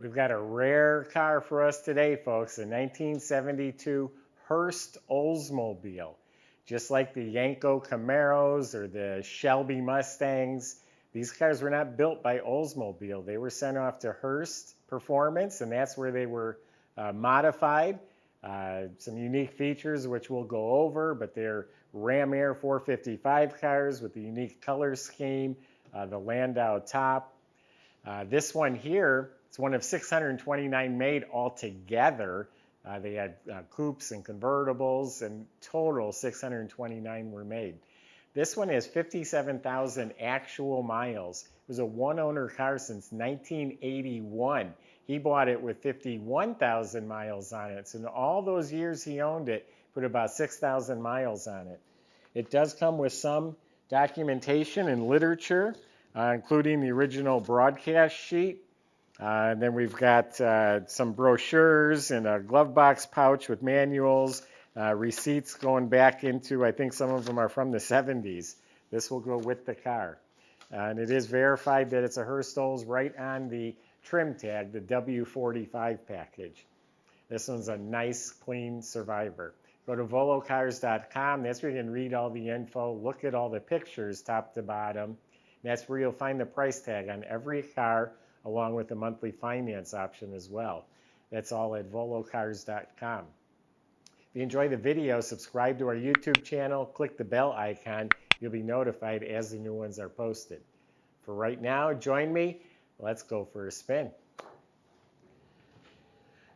We've got a rare car for us today, folks, a 1972 Hurst Oldsmobile. Just like the Yanko Camaros or the Shelby Mustangs, these cars were not built by Oldsmobile. They were sent off to Hurst Performance, and that's where they were modified. Some unique features which we'll go over, but they're Ram Air 455 cars with the unique color scheme, the Landau top. This one here, it's one of 629 made altogether. They had coupes and convertibles, and total 629 were made. This one has 57,000 actual miles. It was a one-owner car since 1981. He bought it with 51,000 miles on it. So in all those years he owned it, put about 6,000 miles on it. It does come with some documentation and literature, including the original broadcast sheet. Then we've got some brochures and a glove box pouch with manuals, receipts going back into, I think some of them are from the 70s. This will go with the car. And it is verified that it's a Hurst Olds right on the trim tag, the W45 package. This one's a nice, clean Survivor. Go to volocars.com. That's where you can read all the info, look at all the pictures top to bottom. And that's where you'll find the price tag on every car, along with the monthly finance option as well. That's all at volocars.com. If you enjoy the video, subscribe to our YouTube channel, click the bell icon. You'll be notified as the new ones are posted. For right now, join me. Let's go for a spin.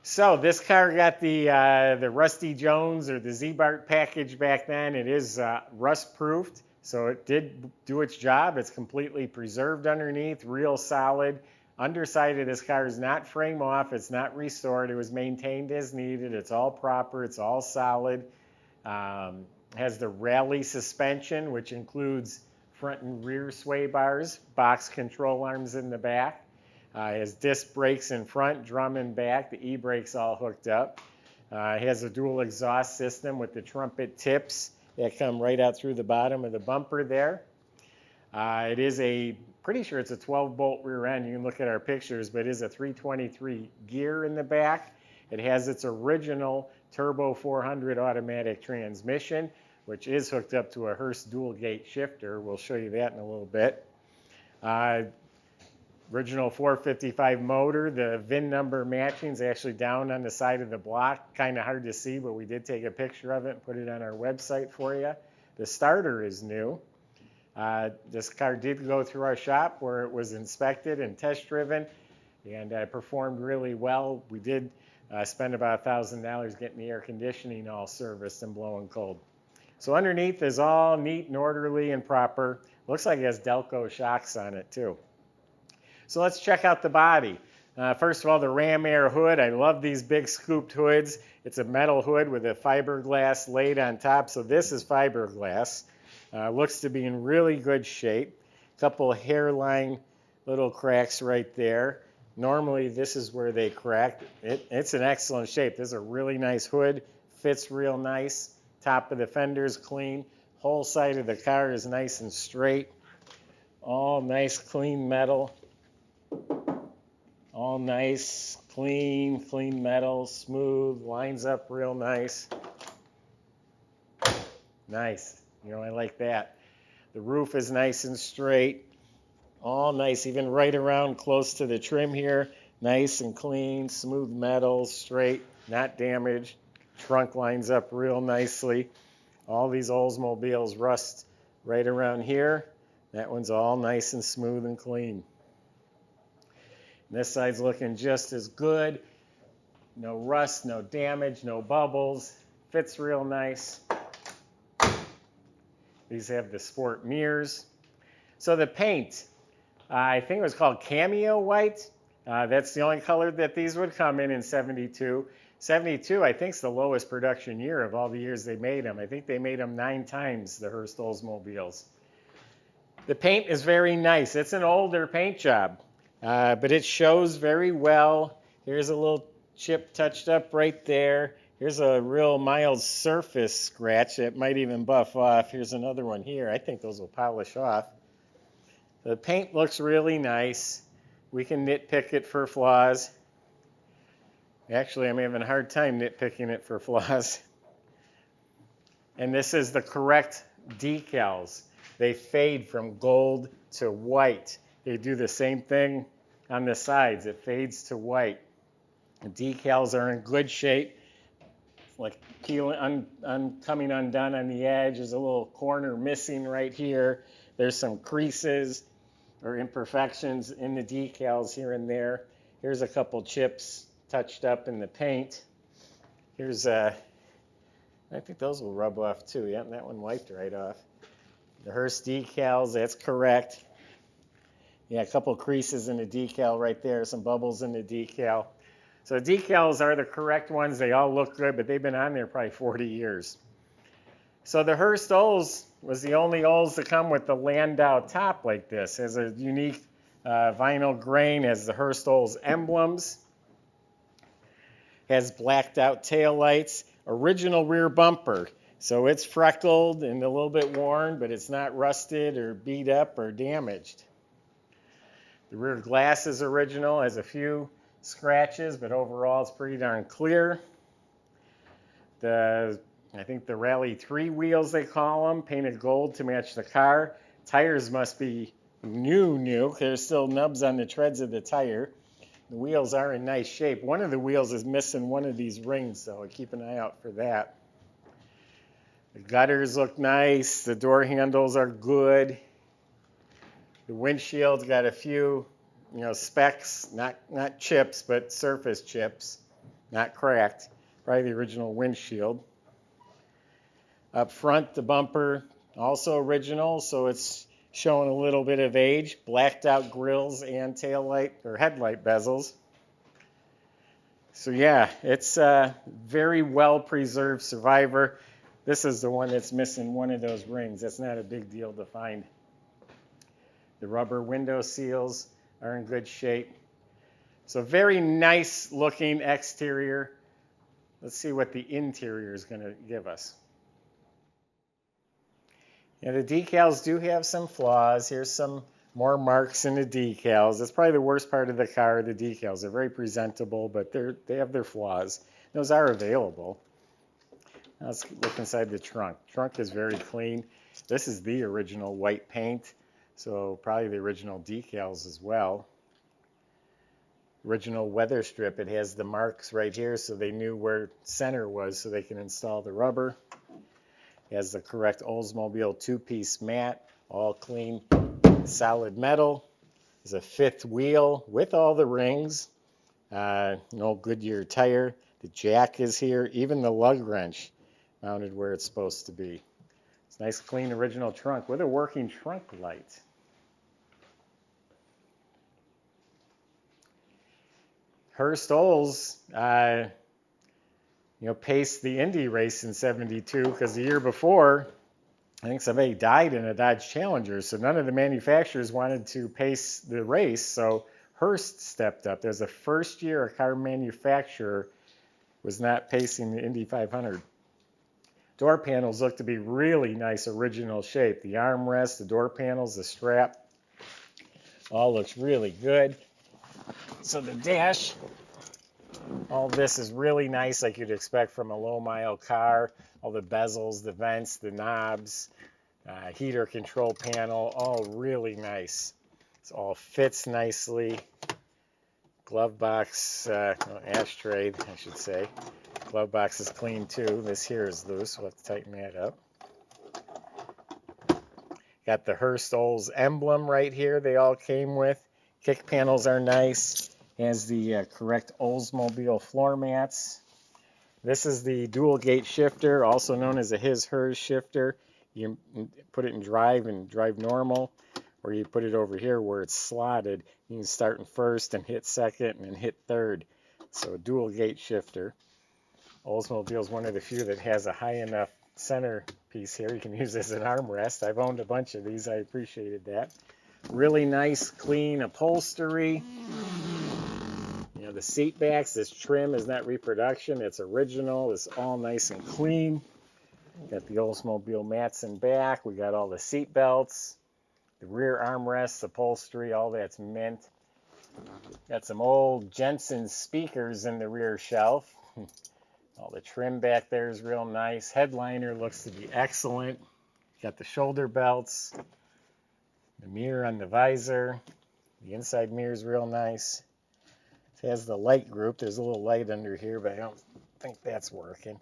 So this car got the Rusty Jones or the Z-Bart package back then. It is rust-proofed, so it did do its job. It's completely preserved underneath, real solid. Underside of this car is not frame off. It's not restored. It was maintained as needed. It's all proper. It's all solid. Has the rally suspension, which includes front and rear sway bars, box control arms in the back. Has disc brakes in front, drum in back. The e-brakes all hooked up. It has a dual exhaust system with the trumpet tips that come right out through the bottom of the bumper there. It is pretty sure it's a 12-bolt rear end. You can look at our pictures, but it is a 323 gear in the back. It has its original turbo 400 automatic transmission, which is hooked up to a Hurst dual gate shifter. We'll show you that in a little bit. Original 455 motor. The VIN number matching is actually down on the side of the block. Kind of hard to see, but we did take a picture of it and put it on our website for you. The starter is new. This car did go through our shop where it was inspected and test driven, and performed really well. We did spend about $1,000 getting the air conditioning all serviced and blowing cold. So underneath is all neat and orderly and proper. Looks like it has Delco shocks on it too. So let's check out the body. First of all, the Ram Air hood. I love these big scooped hoods. It's a metal hood with a fiberglass laid on top, so this is fiberglass. Looks to be in really good shape. Couple hairline little cracks right there. Normally this is where they crack. It's in excellent shape. This is a really nice hood. Fits real nice. Top of the fender's clean. Whole side of the car is nice and straight. All nice clean metal. All nice, clean metal, smooth, lines up real nice. Nice. You know, I like that. The roof is nice and straight. All nice, even right around close to the trim here. Nice and clean, smooth metal, straight, not damaged. Trunk lines up real nicely. All these Oldsmobiles rust right around here. That one's all nice and smooth and clean. And this side's looking just as good. No rust, no damage, no bubbles. Fits real nice. These have the sport mirrors. So the paint, I think it was called Cameo White. That's the only color that these would come in 72. 72, I think, is the lowest production year of all the years they made them. I think they made them 9 times, the Hurst Oldsmobiles. The paint is very nice. It's an older paint job, but it shows very well. Here's a little chip touched up right there. Here's a real mild surface scratch that might even buff off. Here's another one here. I think those will polish off. The paint looks really nice. We can nitpick it for flaws. Actually, I'm having a hard time nitpicking it for flaws. And this is the correct decals. They fade from gold to white. They do the same thing on the sides. It fades to white. The decals are in good shape. Like peeling, coming undone on the edge. There's a little corner missing right here. There's some creases or imperfections in the decals here and there. Here's a couple chips touched up in the paint. Here's I think those will rub off too. Yep, that one wiped right off. The Hurst decals, that's correct. Yeah, a couple creases in the decal right there, some bubbles in the decal. So the decals are the correct ones. They all look good, but they've been on there probably 40 years. So the Hurst Olds was the only Olds to come with the landau top like this. It has a unique vinyl grain, has the Hurst Olds emblems, has blacked out taillights, original rear bumper. So it's freckled and a little bit worn, but it's not rusted or beat up or damaged. The rear glass is original, has a few scratches, but overall it's pretty darn clear. I think the Rally 3 wheels, they call them, painted gold to match the car. Tires must be new, because there's still nubs on the treads of the tire. The wheels are in nice shape. One of the wheels is missing one of these rings, so keep an eye out for that. The gutters look nice. The door handles are good. The windshield's got a few, specks, not chips, but surface chips, not cracked. Probably the original windshield. Up front, the bumper, also original, so it's showing a little bit of age. Blacked out grills and taillight or headlight bezels. So yeah, it's a very well preserved Survivor. This is the one that's missing one of those rings. That's not a big deal to find. The rubber window seals are in good shape. So very nice looking exterior. Let's see what the interior is going to give us. Yeah, the decals do have some flaws. Here's some more marks in the decals. That's probably the worst part of the car, the decals. They're very presentable, but they have their flaws. Those are available. Now let's look inside the trunk. Trunk is very clean. This is the original white paint, so probably the original decals as well. Original weather strip. It has the marks right here, so they knew where center was, so they can install the rubber. It has the correct Oldsmobile two-piece mat, all clean, solid metal. There's a fifth wheel with all the rings. No Goodyear tire. The jack is here. Even the lug wrench mounted where it's supposed to be. It's a nice, clean, original trunk with a working trunk light. Hurst Olds, paced the Indy race in '72 because the year before, I think somebody died in a Dodge Challenger, so none of the manufacturers wanted to pace the race, so Hurst stepped up. There's the first year a car manufacturer was not pacing the Indy 500. Door panels look to be really nice, original shape. The armrest, the door panels, the strap, all looks really good. So the dash, all this is really nice, like you'd expect from a low-mile car. All the bezels, the vents, the knobs, heater control panel, all really nice. It all fits nicely. Glove box, ashtray, I should say. Glove box is clean too. This here is loose. We'll have to tighten that up. Got the Hurst Olds emblem right here they all came with. Kick panels are nice. Has the correct Oldsmobile floor mats. This is the dual gate shifter, also known as a his/hers shifter. You put it in drive and drive normal, or you put it over here where it's slotted. You can start in first and hit second and then hit third. So a dual gate shifter. Oldsmobile is one of the few that has a high enough center piece here. You can use this as an armrest. I've owned a bunch of these. I appreciated that. Really nice, clean upholstery. The seat backs, this trim is not reproduction. It's original. It's all nice and clean. Got the Oldsmobile mats in back. We got all the seat belts, the rear armrests, upholstery, all that's mint. Got some old Jensen speakers in the rear shelf. All the trim back there is real nice. Headliner looks to be excellent. Got the shoulder belts, the mirror on the visor. The inside mirror is real nice. It has the light group. There's a little light under here, but I don't think that's working.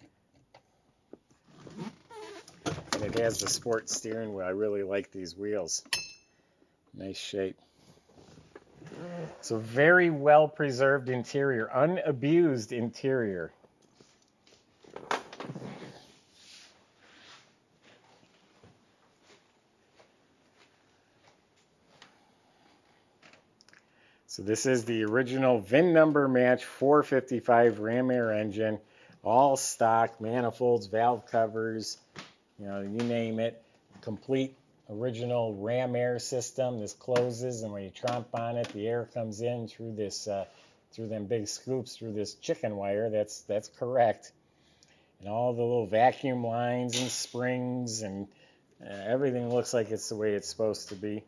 And it has the sport steering wheel. I really like these wheels. Nice shape. So very well preserved interior, unabused interior. So this is the original VIN number match 455 ram air engine, all stock, manifolds, valve covers, you name it, complete original ram air system. This closes, and when you tromp on it, the air comes in through this, through them big scoops, through this chicken wire. That's correct. And all the little vacuum lines and springs and everything looks like it's the way it's supposed to be.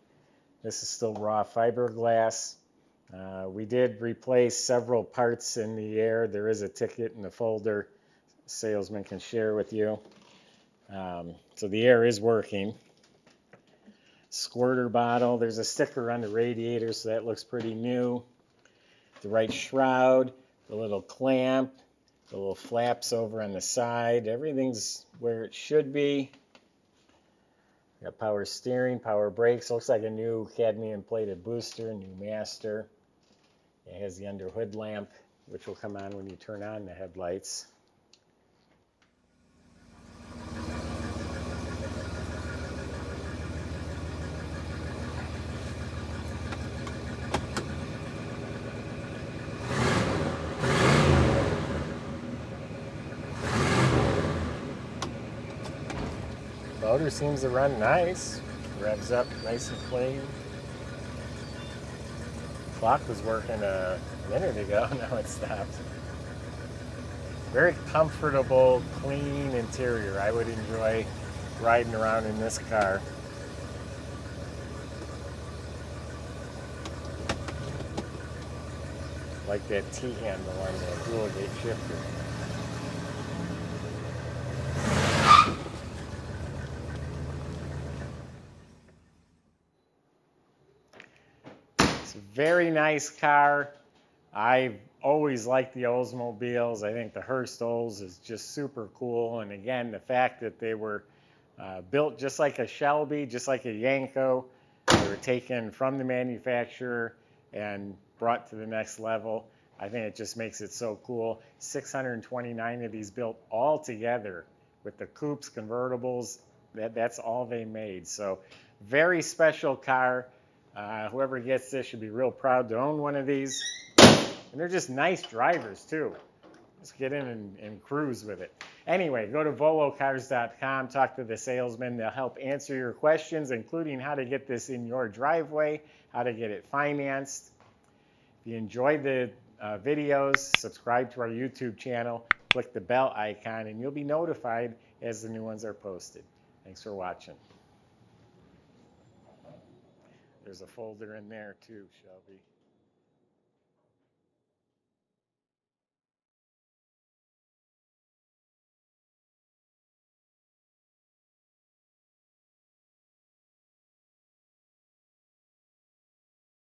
This is still raw fiberglass. We did replace several parts in the air. There is a ticket in the folder the salesman can share with you. So the air is working. Squirter bottle. There's a sticker on the radiator, so that looks pretty new. The right shroud, the little clamp, the little flaps over on the side. Everything's where it should be. Got power steering, power brakes. Looks like a new cadmium plated booster, new master. It has the under hood lamp, which will come on when you turn on the headlights. Motor seems to run nice. Revs up nice and clean. Clock was working a minute ago, now it stopped. Very comfortable, clean interior. I would enjoy riding around in this car. Like that T-handle on the dual gate shifter. It's a very nice car. I've always liked the Oldsmobiles. I think the Hurst Olds is just super cool. And again, the fact that they were built just like a Shelby, just like a Yanko. They were taken from the manufacturer and brought to the next level. I think it just makes it so cool. 629 of these built all together with the coupes, convertibles. That's all they made. So very special car. Whoever gets this should be real proud to own one of these. And they're just nice drivers too. Just get in and cruise with it. Anyway, go to volocars.com, talk to the salesman. They'll help answer your questions, including how to get this in your driveway, how to get it financed. If you enjoyed the videos, subscribe to our YouTube channel, click the bell icon, and you'll be notified as the new ones are posted. Thanks for watching. There's a folder in there too, Shelby.